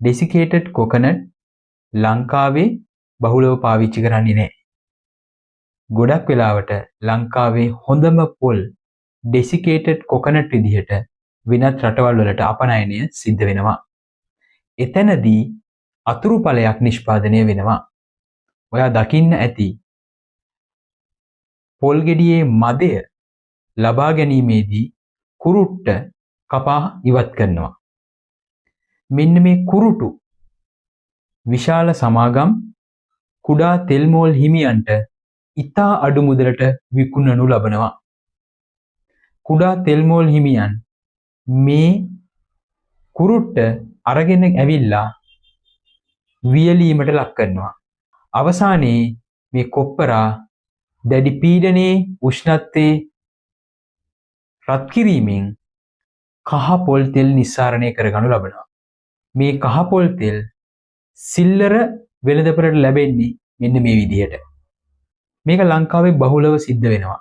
desiccated coconut ලංකාවේ බහුලව පාවිච්චි කරන්නේ නැහැ. ගොඩක් වෙලාවට ලංකාවේ හොඳම පොල් desiccated coconut විදිහට වෙනත් රටවල් වලට අපනයනය සිද්ධ වෙනවා. එතනදී අතුරු ඵලයක් නිෂ්පාදනය වෙනවා. ඔයා දකින්න ඇති පොල් ගෙඩියේ මදය ලබා ගැනීමේදී කුරුට්ට කපා ඉවත් කරනවා. මෙන්න මේ කුරුටු විශාල සමාගම් කුඩා තෙල් මෝල් හිමියන්ට ඉතා අඩු මුදලට විකුණනු ලබනවා. කුඩා තෙල් මෝල් හිමියන් මේ කුරුට්ට අරගෙන ඇවිල්ලා වියලීමට ලක් කරනවා. අවසානයේ මේ කොප්පරා දැඩි පීඩනයේ උෂ්ණත්වයේ රත් කිරීමෙන් කහ පොල් තෙල් නිස්සාරණය කරගනු ලබනවා. මේ කහ පොල් තෙල් සිල්ලර වෙළඳපොළට ලැබෙන්නේ මෙන්න මේ විදිහට. මේක ලංකාවේ බහුලව සිද්ධ වෙනවා.